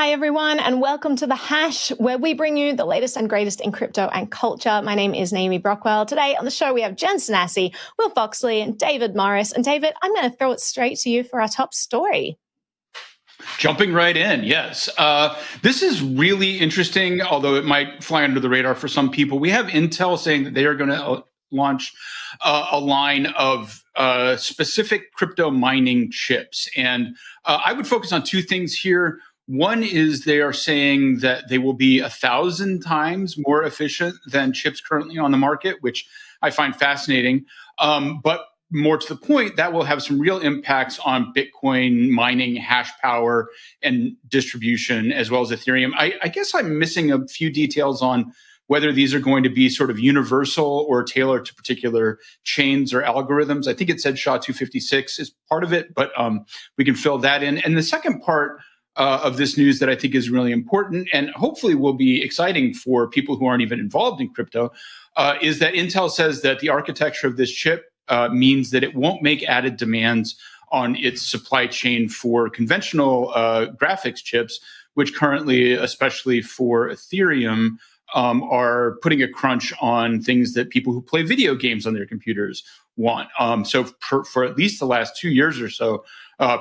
Hi, everyone, and welcome to The Hash, where we bring you the latest and greatest in crypto and culture. My name is Naomi Brockwell. Today on the show, we have Jen Sanasi, Will Foxley, and David Morris. And David, I'm going to throw it straight to you for our top story. Jumping right in, yes. This is really interesting, although it might fly under the radar for some people. We have Intel saying that they are going to launch a line of specific crypto mining chips. And I would focus on two things here. One is they are saying that they will be 1,000 times more efficient than chips currently on the market, which I find fascinating. But more to the point, that will have some real impacts on Bitcoin mining, hash power, and distribution, as well as Ethereum. I guess I'm missing a few details on whether these are going to be sort of universal or tailored to particular chains or algorithms. I think it said SHA-256 is part of it, but we can fill that in. And the second part of this news that I think is really important and hopefully will be exciting for people who aren't even involved in crypto is that Intel says that the architecture of this chip means that it won't make added demands on its supply chain for conventional graphics chips, which currently, especially for Ethereum, are putting a crunch on things that people who play video games on their computers want. So for at least the last 2 years or so,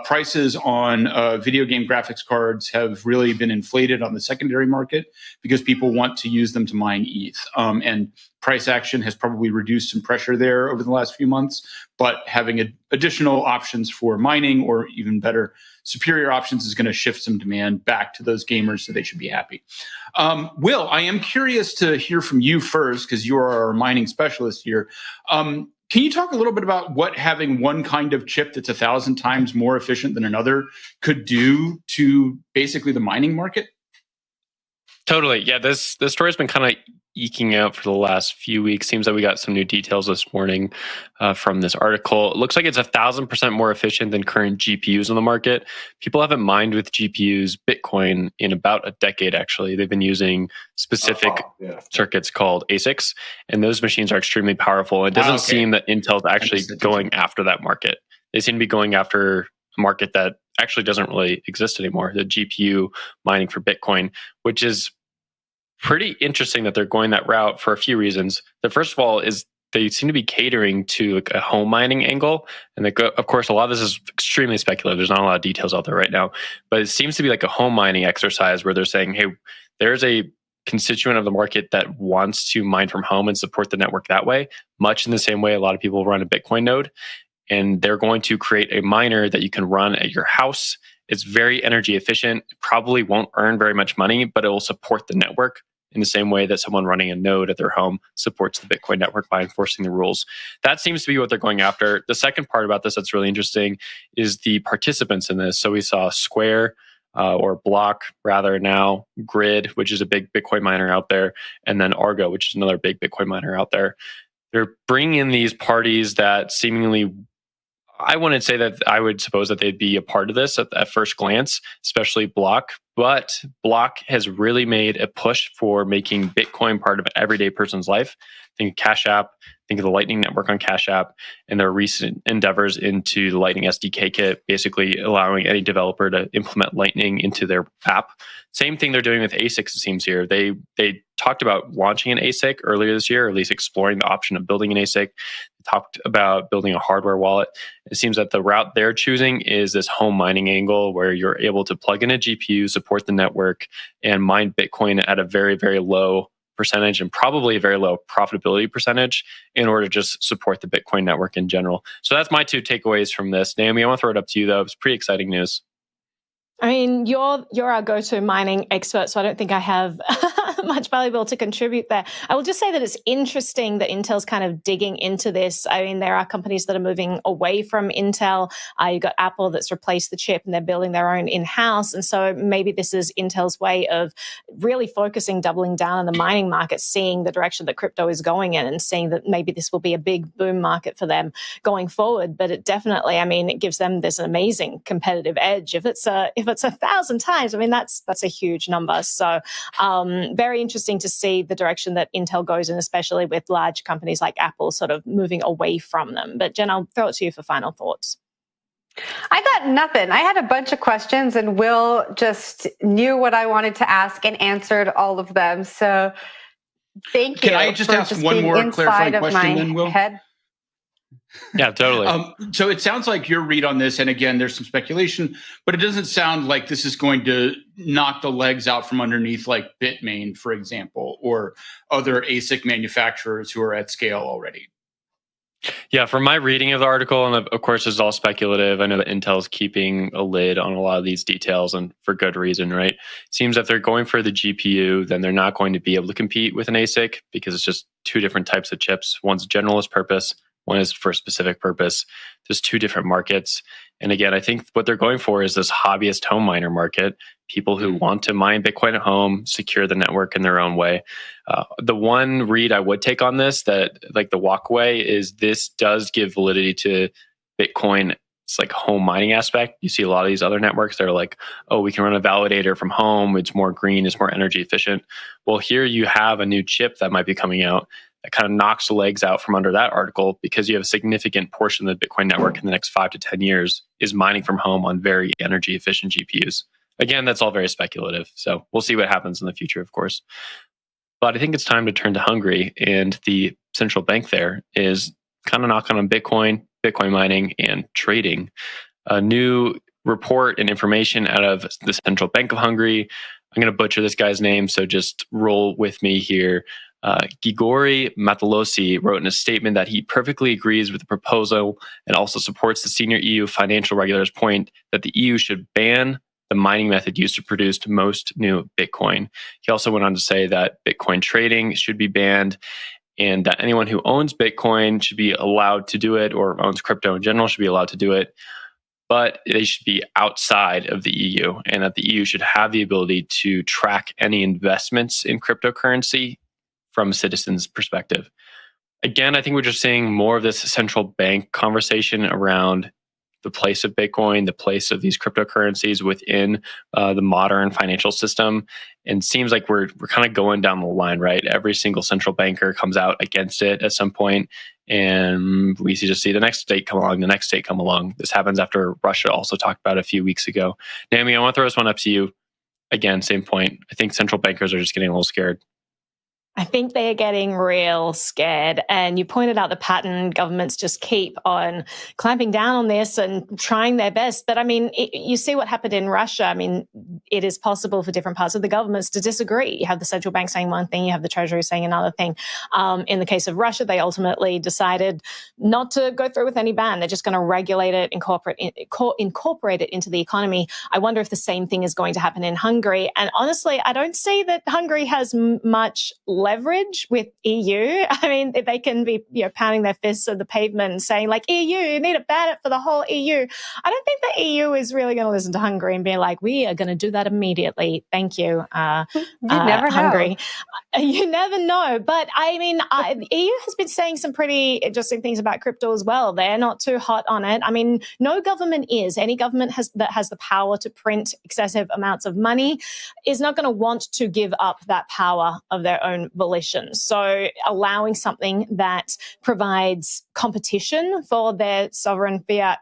prices on video game graphics cards have really been inflated on the secondary market because people want to use them to mine ETH. And price action has probably reduced some pressure there over the last few months, but having additional options for mining, or even better, superior options, is going to shift some demand back to those gamers, so they should be happy. Will, I am curious to hear from you first, because you are our mining specialist here. Can you talk a little bit about what having one kind of chip that's 1,000 times more efficient than another could do to basically the mining market? Totally. Yeah, this story has been kind of eking out for the last few weeks. Seems like we got some new details this morning from this article. It looks like it's 1,000% more efficient than current GPUs on the market. People haven't mined with GPUs Bitcoin in about a decade, actually. They've been using specific circuits called ASICs, and those machines are extremely powerful. It doesn't seem that Intel's actually going after that market. They seem to be going after a market that actually doesn't really exist anymore, the GPU mining for Bitcoin, which is pretty interesting that they're going that route for a few reasons. The first of all is they seem to be catering to like a home mining angle. And of course, a lot of this is extremely speculative. There's not a lot of details out there right now, but it seems to be like a home mining exercise where they're saying, hey, there's a constituent of the market that wants to mine from home and support the network that way, much in the same way a lot of people run a Bitcoin node. And they're going to create a miner that you can run at your house. It's very energy efficient, probably won't earn very much money, but it will support the network in the same way that someone running a node at their home supports the Bitcoin network by enforcing the rules. That seems to be what they're going after. The second part about this that's really interesting is the participants in this. So we saw Square, or Block rather now, Grid, which is a big Bitcoin miner out there, and then Argo, which is another big Bitcoin miner out there. They're bringing in these parties that seemingly, I wouldn't say that I would suppose that they'd be a part of this at first glance, especially Block. But Block has really made a push for making Bitcoin part of an everyday person's life. Think of Cash App, think of the Lightning Network on Cash App, and their recent endeavors into the Lightning SDK kit, basically allowing any developer to implement Lightning into their app. Same thing they're doing with ASICs, it seems here. They talked about launching an ASIC earlier this year, or at least exploring the option of building an ASIC. They talked about building a hardware wallet. It seems that the route they're choosing is this home mining angle where you're able to plug in a GPU, support the network, and mine Bitcoin at a very, very low percentage and probably a very low profitability percentage in order to just support the Bitcoin network in general. So that's my two takeaways from this. Naomi, I want to throw it up to you, though. It's pretty exciting news. I mean, you're our go-to mining expert, so I don't think I have much valuable to contribute there. I will just say that it's interesting that Intel's kind of digging into this. I mean, there are companies that are moving away from Intel. You've got Apple that's replaced the chip and they're building their own in-house. And so maybe this is Intel's way of really focusing, doubling down on the mining market, seeing the direction that crypto is going in and seeing that maybe this will be a big boom market for them going forward. But it definitely, I mean, it gives them this amazing competitive edge. If it's 1,000 times, I mean, that's a huge number. So very interesting to see the direction that Intel goes in, especially with large companies like Apple sort of moving away from them. But Jen, I'll throw it to you for final thoughts. I got nothing. I had a bunch of questions, and Will just knew what I wanted to ask and answered all of them. So thank you. Can I just ask one more clarifying question then, Will? Head. Yeah, totally. So it sounds like your read on this, and again, there's some speculation, but it doesn't sound like this is going to knock the legs out from underneath like Bitmain, for example, or other ASIC manufacturers who are at scale already. Yeah, from my reading of the article, and of course it's all speculative, I know that Intel's keeping a lid on a lot of these details, and for good reason, right? It seems that if they're going for the GPU, then they're not going to be able to compete with an ASIC because it's just two different types of chips. One's generalist purpose, one is for a specific purpose. There's two different markets. And again, I think what they're going for is this hobbyist home miner market, people who want to mine Bitcoin at home, secure the network in their own way. The one read I would take on this, that like the walkaway, is this does give validity to Bitcoin. It's like home mining aspect. You see a lot of these other networks that are like, oh, we can run a validator from home. It's more green, it's more energy efficient. Well, here you have a new chip that might be coming out that kind of knocks the legs out from under that article, because you have a significant portion of the Bitcoin network in the next 5 to 10 years is mining from home on very energy efficient GPUs. Again, that's all very speculative. So we'll see what happens in the future, of course. But I think it's time to turn to Hungary, and the central bank there is kind of knocking on Bitcoin, Bitcoin mining, and trading. A new report and information out of the Central Bank of Hungary. I'm going to butcher this guy's name, so just roll with me here. Grigori Matalosi wrote in a statement that he perfectly agrees with the proposal and also supports the senior EU financial regulator's point that the EU should ban the mining method used to produce most new Bitcoin. He also went on to say that Bitcoin trading should be banned, and that anyone who owns Bitcoin should be allowed to do it, or owns crypto in general should be allowed to do it, but they should be outside of the EU, and that the EU should have the ability to track any investments in cryptocurrency from a citizen's perspective. Again, I think we're just seeing more of this central bank conversation around the place of Bitcoin, the place of these cryptocurrencies within the modern financial system. And seems like we're kind of going down the line, right? Every single central banker comes out against it at some point, and we just see the next state come along, the next state come along. This happens after Russia also talked about it a few weeks ago. Naomi, I want to throw this one up to you. Again, same point. I think central bankers are just getting a little scared. I think they are getting real scared. And you pointed out the pattern. Governments just keep on clamping down on this and trying their best. But I mean, you see what happened in Russia. I mean, it is possible for different parts of the governments to disagree. You have the central bank saying one thing, you have the treasury saying another thing. In the case of Russia, they ultimately decided not to go through with any ban. They're just going to regulate it, incorporate it into the economy. I wonder if the same thing is going to happen in Hungary. And honestly, I don't see that Hungary has much leverage with EU. I mean, they can be, pounding their fists at the pavement and saying like, EU, you need to ban it for the whole EU. I don't think the EU is really going to listen to Hungary and be like, we are going to do that immediately. Thank you, you never Hungary. know. You never know. But I mean, the EU has been saying some pretty interesting things about crypto as well. They're not too hot on it. I mean, no government is. Any government that has the power to print excessive amounts of money is not going to want to give up that power of their own volition. So allowing something that provides competition for their sovereign fiat,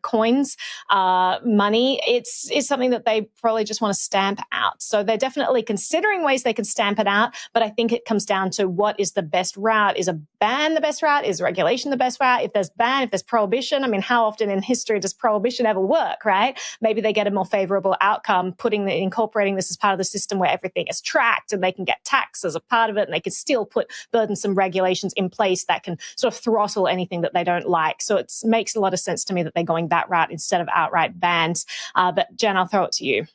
coins, money, it's something that they probably just want to stamp out. So they're definitely considering ways they can stamp it out. But I think it comes down to what is the best route. Is a ban the best route? Is regulation the best route? If there's ban, if there's prohibition, I mean, how often in history does prohibition ever work, right? Maybe they get a more favorable outcome incorporating this as part of the system where everything is tracked and they can get taxed as a part of it, and they can still put burdensome regulations in place that can sort of throttle anything that they don't like. So it makes a lot of sense to me that they're going that route instead of outright bans. But Jen, I'll throw it to you.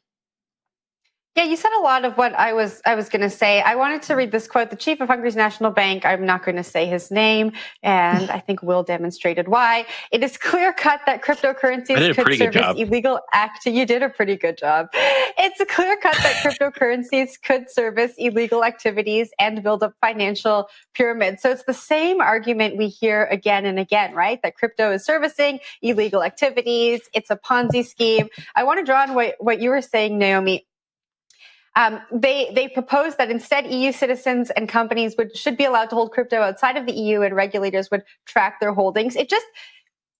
Yeah, you said a lot of what I was going to say. I wanted to read this quote. The chief of Hungary's National Bank, I'm not going to say his name, and I think Will demonstrated why. It is clear cut that cryptocurrencies could service illegal activity. You did a pretty good job. It's a clear cut that cryptocurrencies could service illegal activities and build up financial pyramids. So it's the same argument we hear again and again, right? That crypto is servicing illegal activities. It's a Ponzi scheme. I want to draw on what you were saying, Naomi. They proposed that instead EU citizens and companies should be allowed to hold crypto outside of the EU, and regulators would track their holdings.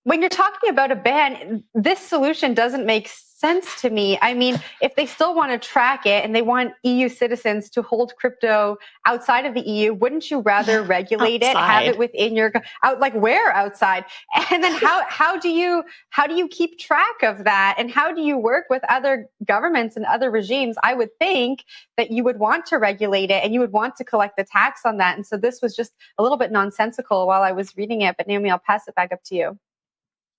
when you're talking about a ban, this solution doesn't make sense to me. I mean, if they still want to track it and they want EU citizens to hold crypto outside of the EU, wouldn't you rather regulate it, have it within your like where outside? And then how do you keep track of that? And how do you work with other governments and other regimes? I would think that you would want to regulate it and you would want to collect the tax on that. And so this was just a little bit nonsensical while I was reading it. But Naomi, I'll pass it back up to you.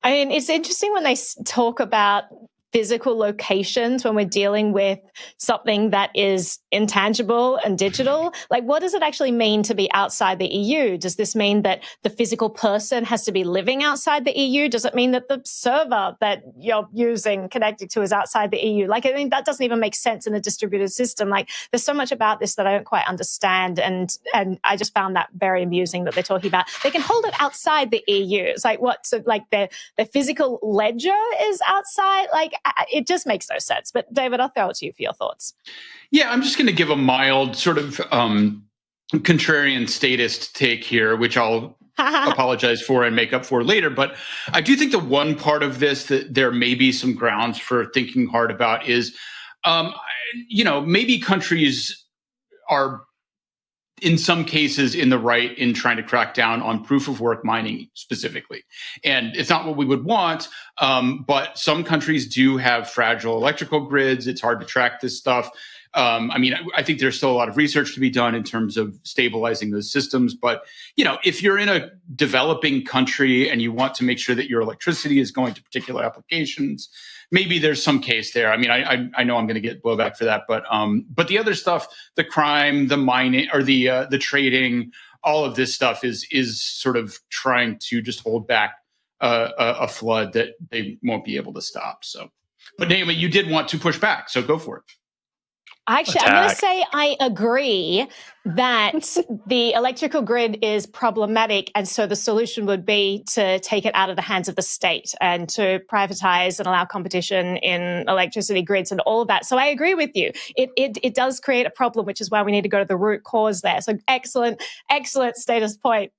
I mean, it's interesting when they talk about physical locations when we're dealing with something that is intangible and digital. Like, what does it actually mean to be outside the EU? Does this mean that the physical person has to be living outside the EU? Does it mean that the server that you're using connected to is outside the EU? Like, I mean, that doesn't even make sense in a distributed system. Like, there's so much about this that I don't quite understand. And I just found that very amusing that they're talking about. They can hold it outside the EU. It's like, what? So like their physical ledger is outside? Like, it just makes no sense. But David, I'll throw it to you for your thoughts. Yeah, I'm just going to give a mild sort of contrarian statist take here, which I'll apologize for and make up for later. But I do think the one part of this that there may be some grounds for thinking hard about is, maybe countries are in some cases in the right in trying to crack down on proof of work mining specifically. And it's not what we would want, but some countries do have fragile electrical grids. It's hard to track this stuff. I think there's still a lot of research to be done in terms of stabilizing those systems. But, if you're in a developing country and you want to make sure that your electricity is going to particular applications, maybe there's some case there. I mean, I know I'm going to get blowback for that, but the other stuff, the crime, the mining, or the trading, all of this stuff is sort of trying to just hold back a flood that they won't be able to stop. So, but Naomi, you did want to push back, so go for it. Actually, I'm going to say I agree that the electrical grid is problematic. And so the solution would be to take it out of the hands of the state and to privatize and allow competition in electricity grids and all of that. So I agree with you. It does create a problem, which is why we need to go to the root cause there. So excellent status point,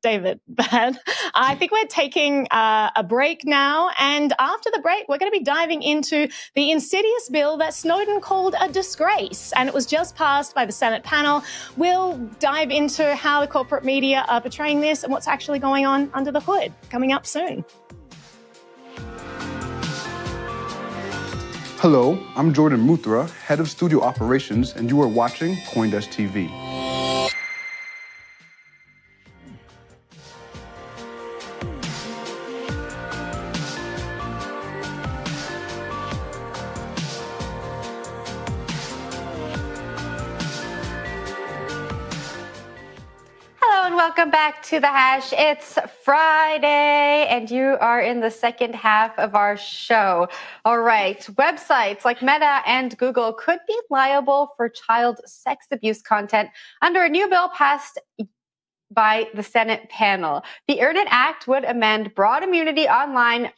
David. But I think we're taking a break now. And after the break, we're going to be diving into the insidious bill that Snowden called a disgrace. And it was just passed by the Senate panel. We'll dive into how the corporate media are portraying this and what's actually going on under the hood, coming up soon. Hello, I'm Jordan Muthra, Head of Studio Operations, and you are watching CoinDesk TV. Welcome back to The Hash. It's Friday, and you are in the second half of our show. All right. Websites like Meta and Google could be liable for child sex abuse content under a new bill passed by the Senate panel. The Earn It Act would amend broad immunity online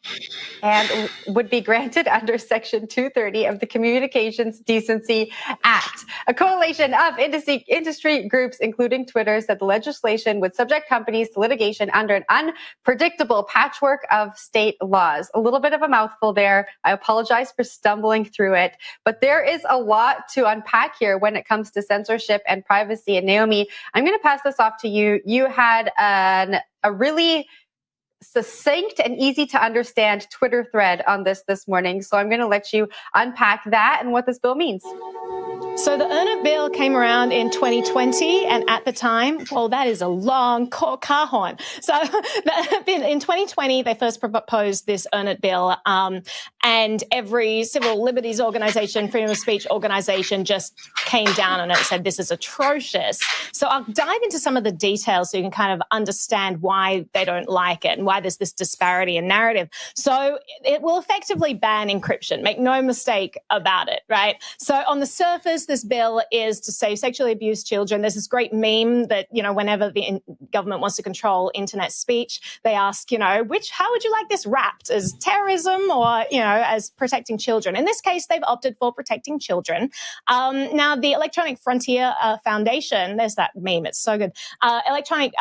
and would be granted under Section 230 of the Communications Decency Act. A coalition of industry groups, including Twitter, said the legislation would subject companies to litigation under an unpredictable patchwork of state laws. A little bit of a mouthful there. I apologize for stumbling through it, but there is a lot to unpack here when it comes to censorship and privacy. And Naomi, I'm going to pass this off to you. You had a really succinct and easy to understand Twitter thread on this morning. So I'm going to let you unpack that and what this bill means. So the Earn It bill came around in 2020, and at the time, well, that is a long car horn. So in 2020, they first proposed this Earn It bill, and every civil liberties organization, freedom of speech organization just came down on it and said, this is atrocious. So I'll dive into some of the details so you can kind of understand why they don't like it and why there's this disparity in narrative. So it will effectively ban encryption. Make no mistake about it, right? So on the surface, this bill is to say sexually abused children. There's this great meme that, whenever the government wants to control internet speech, they ask, how would you like this wrapped, as terrorism or, as protecting children? In this case, they've opted for protecting children. Now, the Electronic Frontier Foundation, there's that meme, it's so good. Electronic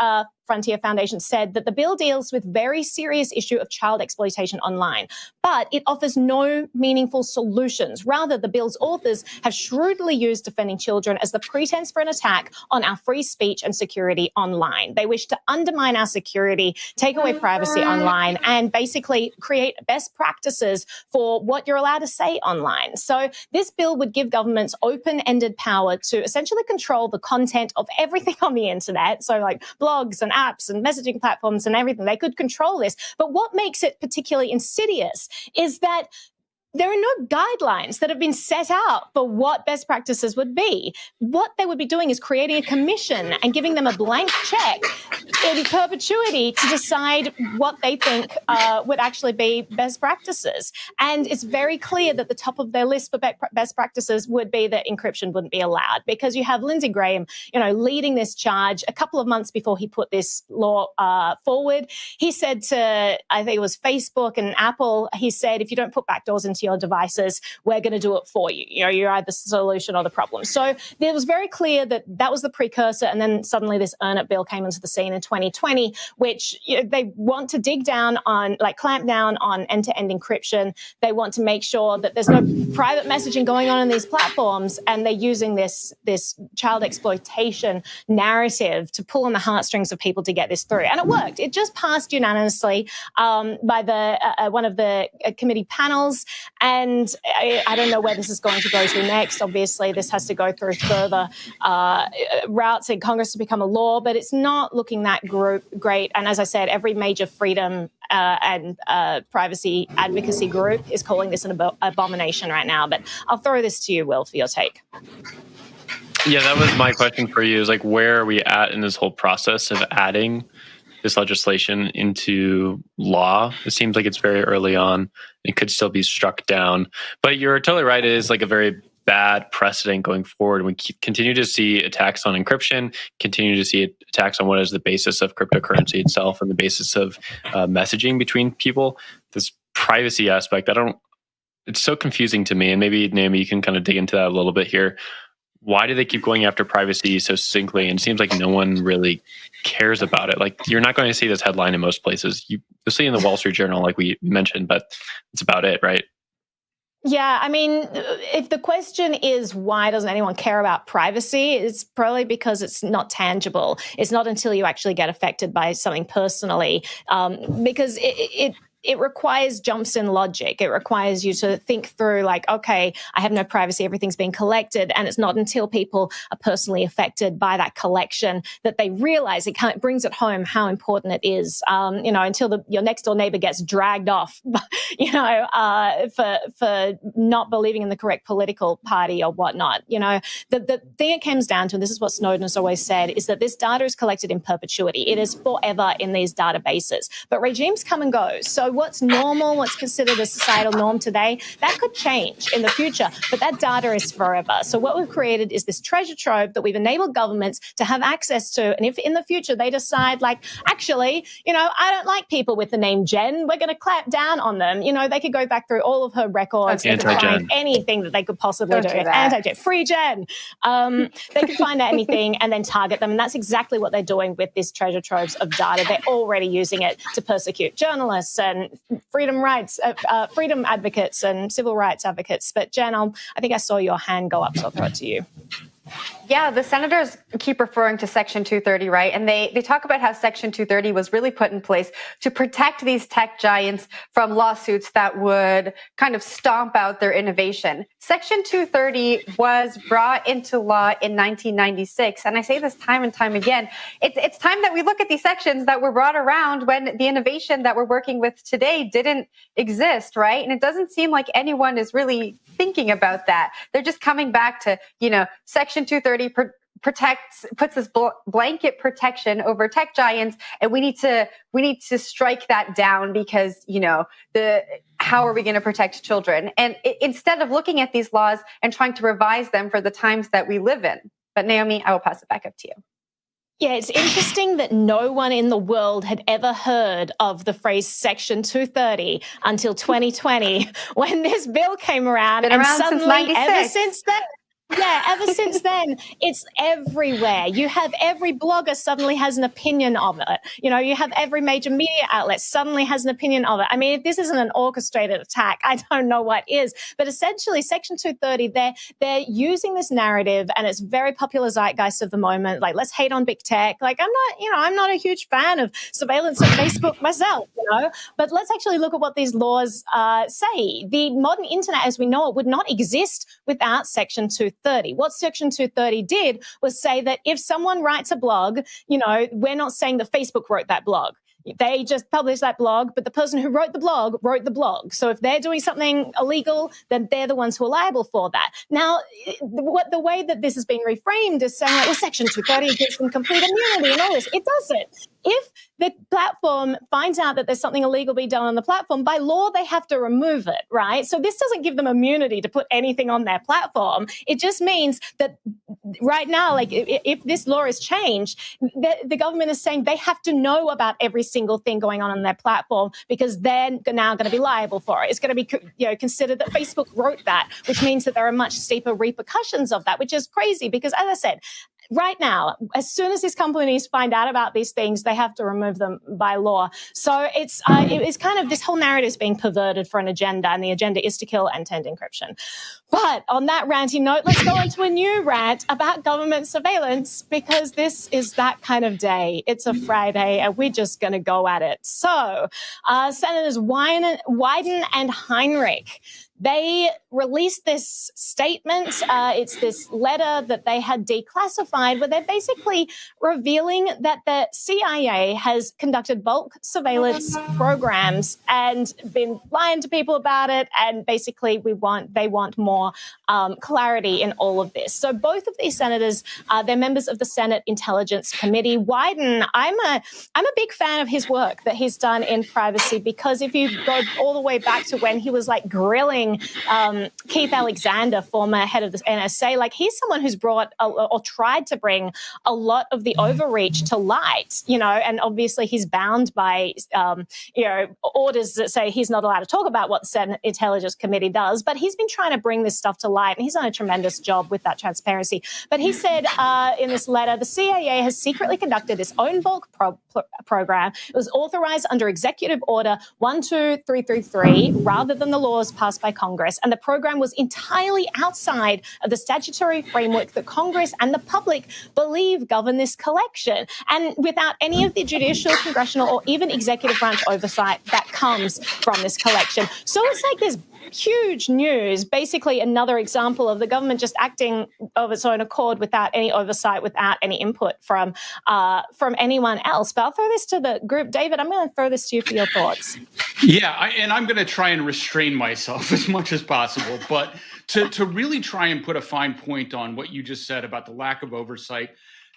Frontier Foundation said that the bill deals with very serious issue of child exploitation online, but it offers no meaningful solutions. Rather, the bill's authors have shrewdly used defending children as the pretense for an attack on our free speech and security online. They wish to undermine our security, take away privacy online, and basically create best practices for what you're allowed to say online. So this bill would give governments open-ended power to essentially control the content of everything on the internet. So like blogs and apps and messaging platforms and everything, they could control this. But what makes it particularly insidious is that there are no guidelines that have been set out for what best practices would be. What they would be doing is creating a commission and giving them a blank check in perpetuity to decide what they think would actually be best practices. And it's very clear that the top of their list for best practices would be that encryption wouldn't be allowed, because you have Lindsey Graham, leading this charge a couple of months before he put this law forward. He said to, I think it was Facebook and Apple, he said, if you don't put backdoors into your devices, we're going to do it for you. You're either the solution or the problem. So it was very clear that that was the precursor. And then suddenly this Earn It bill came into the scene in 2020, which they want to dig down on, clamp down on end-to-end encryption. They want to make sure that there's no private messaging going on in these platforms. And they're using this child exploitation narrative to pull on the heartstrings of people to get this through. And it worked. It just passed unanimously by the one of the committee panels. And I don't know where this is going to go to next. Obviously, this has to go through further routes in Congress to become a law, but it's not looking that great. And as I said, every major freedom and privacy advocacy group is calling this an abomination right now. But I'll throw this to you, Will, for your take. Yeah, that was my question for you, is where are we at in this whole process of adding this legislation into law? It seems like it's very early on. It could still be struck down. But you're totally right. It is a very bad precedent going forward. We continue to see attacks on encryption, continue to see attacks on what is the basis of cryptocurrency itself and the basis of messaging between people. This privacy aspect, it's so confusing to me. And maybe, Naomi, you can kind of dig into that a little bit here. Why do they keep going after privacy so succinctly? And it seems like no one really cares about it. You're not going to see this headline in most places. You'll see in the Wall Street Journal, like we mentioned, but it's about it, right? Yeah, I mean, if the question is why doesn't anyone care about privacy, it's probably because it's not tangible. It's not until you actually get affected by something personally, because it requires jumps in logic. It requires you to think through okay, I have no privacy, everything's being collected. And it's not until people are personally affected by that collection that they realize it brings it home how important it is, until your next door neighbor gets dragged off, for not believing in the correct political party or whatnot. The thing it comes down to, and this is what Snowden has always said, is that this data is collected in perpetuity. It is forever in these databases. But regimes come and go. So what's normal, what's considered a societal norm today, that could change in the future, but that data is forever. So what we've created is this treasure trove that we've enabled governments to have access to. And if in the future they decide actually, I don't like people with the name Jen, we're going to clamp down on them. They could go back through all of her records and find anything that they could possibly do. Anti-Jen, free Jen. They could find out anything and then target them. And that's exactly what they're doing with this treasure troves of data. They're already using it to persecute journalists and freedom advocates and civil rights advocates. But Jen, I think I saw your hand go up, so I'll throw it to you. Yeah, the senators keep referring to Section 230, right? And they talk about how Section 230 was really put in place to protect these tech giants from lawsuits that would kind of stomp out their innovation. Section 230 was brought into law in 1996. And I say this time and time again, it's time that we look at these sections that were brought around when the innovation that we're working with today didn't exist, right? And it doesn't seem like anyone is really thinking about that. They're just coming back to, Section 230 puts this blanket protection over tech giants, and we need to strike that down because how are we going to protect children? And instead of looking at these laws and trying to revise them for the times that we live in. But Naomi, I will pass it back up to you. Yeah, it's interesting that no one in the world had ever heard of the phrase Section 230 until 2020 when this bill came around. Been around since 96. Ever since then, Yeah, ever since then, it's everywhere. You have every blogger suddenly has an opinion of it. You know, you have every major media outlet suddenly has an opinion of it. I mean, if this isn't an orchestrated attack, I don't know what is. But essentially, Section 230, they're using this narrative, and it's very popular zeitgeist of the moment. Like, let's hate on big tech. Like, I'm not a huge fan of surveillance at Facebook myself, but let's actually look at what these laws say. The modern internet, as we know it, would not exist without Section 230. What Section 230 did was say that if someone writes a blog, we're not saying that Facebook wrote that blog. They just published that blog, but the person who wrote the blog. So if they're doing something illegal, then they're the ones who are liable for that. Now, the way that this is being reframed is saying, like, well, Section 230 gives them complete immunity and all this. It doesn't. If the platform finds out that there's something illegal being done on the platform, by law, they have to remove it, right? So this doesn't give them immunity to put anything on their platform. It just means that right now, like, if this law is changed, the government is saying they have to know about every single thing going on their platform, because they're now going to be liable for it. It's going to be considered that Facebook wrote that, which means that there are much steeper repercussions of that, which is crazy because, as I said, right now, as soon as these companies find out about these things, they have to remove them by law. So it's kind of, this whole narrative is being perverted for an agenda, and the agenda is to kill end-to-end encryption. But on that ranty note, let's go on to a new rant about government surveillance, because this is that kind of day. It's a Friday, and we're just going to go at it. So Senators Wyden and Heinrich, they released this statement. It's this letter that they had declassified, where they're basically revealing that the CIA has conducted bulk surveillance programs and been lying to people about it. And basically, they want more clarity in all of this. So both of these senators, they're members of the Senate Intelligence Committee. Wyden, I'm a big fan of his work that he's done in privacy, because if you go all the way back to when he was like grilling Keith Alexander, former head of the NSA, like, he's someone who's brought or tried to bring a lot of the overreach to light, and obviously he's bound by, orders that say he's not allowed to talk about what the Senate Intelligence Committee does, but he's been trying to bring this stuff to light, and he's done a tremendous job with that transparency. But he said in this letter, the CIA has secretly conducted its own bulk program. It was authorized under Executive Order 12333 rather than the laws passed by Congress, and the program was entirely outside of the statutory framework that Congress and the public believe govern this collection, and without any of the judicial, congressional, or even executive branch oversight that comes from this collection. So it's like this huge news, basically another example of the government just acting of its own accord without any oversight, without any input from anyone else. But I'll throw this to the group. David, I'm going to throw this to you for your thoughts. Yeah, and I'm going to try and restrain myself as much as possible. But to really try and put a fine point on what you just said about the lack of oversight,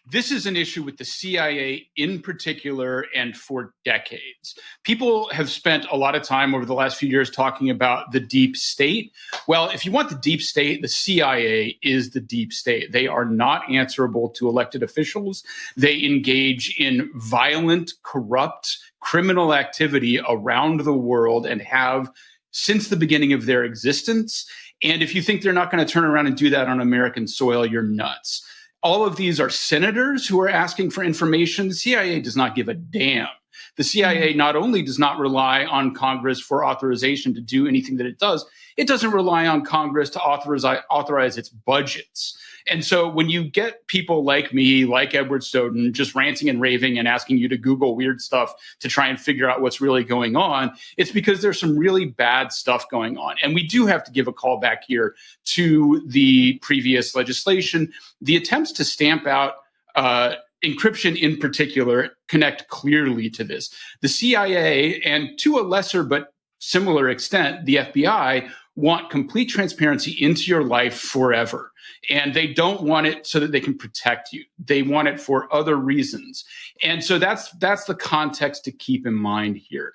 this is an issue with the CIA in particular and for decades. People have spent a lot of time over the last few years talking about the deep state. Well, if you want the deep state, the CIA is the deep state. They are not answerable to elected officials. They engage in violent, corrupt, criminal activity around the world and have since the beginning of their existence. And if you think they're not going to turn around and do that on American soil, you're nuts. All of these are senators who are asking for information. The CIA does not give a damn. The CIA not only does not rely on Congress for authorization to do anything that it doesn't rely on Congress to authorize its budgets. And so when you get people like me, like Edward Snowden, just ranting and raving and asking you to Google weird stuff to try and figure out what's really going on, it's because there's some really bad stuff going on. And we do have to give a call back here to the previous legislation. The attempts to stamp out encryption in particular connect clearly to this. The CIA, and to a lesser but similar extent, the FBI, want complete transparency into your life forever. And they don't want it so that they can protect you. They want it for other reasons. And so that's the context to keep in mind here.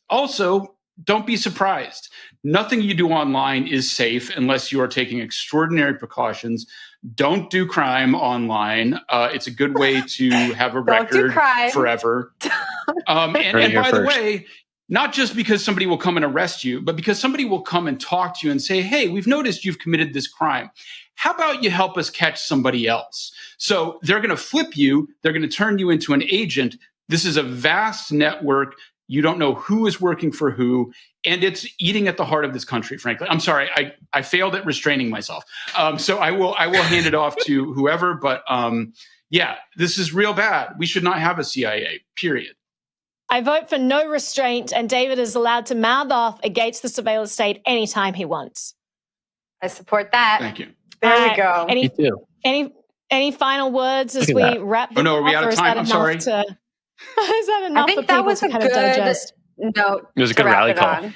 Also, don't be surprised. Nothing you do online is safe unless you are taking extraordinary precautions. Don't do crime online. It's a good way to have a record forever. And by the way, not just because somebody will come and arrest you, but because somebody will come and talk to you and say, hey, we've noticed you've committed this crime. How about you help us catch somebody else? So they're going to flip you. They're going to turn you into an agent. This is a vast network. You don't know who is working for who. And it's eating at the heart of this country, frankly. I'm sorry, I failed at restraining myself. So I will hand it off to whoever. But yeah, this is real bad. We should not have a CIA, period. I vote for no restraint, and David is allowed to mouth off against the surveillance state anytime he wants. I support that. Thank you. There we go. Me too. Any final words as we wrap this up? Are we out of time? I'm sorry. Is that enough I think for that people was to a kind of digest? good note. It was a good rally call.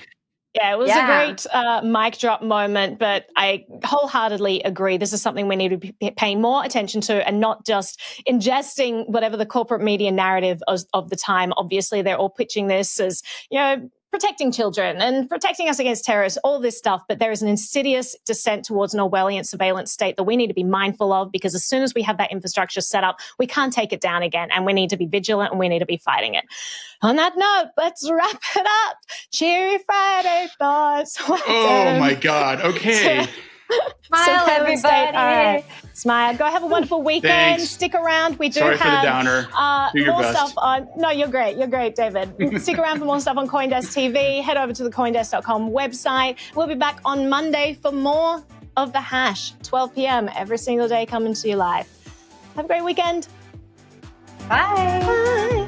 Yeah, it was a great mic drop moment, but I wholeheartedly agree. This is something we need to be paying more attention to and not just ingesting whatever the corporate media narrative of the time. Obviously, they're all pitching this as, protecting children and protecting us against terrorists, all this stuff. But there is an insidious descent towards an Orwellian surveillance state that we need to be mindful of, because as soon as we have that infrastructure set up, we can't take it down again. And we need to be vigilant and we need to be fighting it. On that note, let's wrap it up. Cheery Friday thoughts. Oh, my God. Okay. Smile, everybody. All right. Smile. Go have a wonderful weekend. Thanks. Stick around. We do Sorry have for the downer. Do your more best. stuff on. No, you're great. You're great, David. Stick around for more stuff on CoinDesk TV. Head over to the CoinDesk.com website. We'll be back on Monday for more of The Hash, 12 p.m. every single day coming to you live. Have a great weekend. Bye. Bye.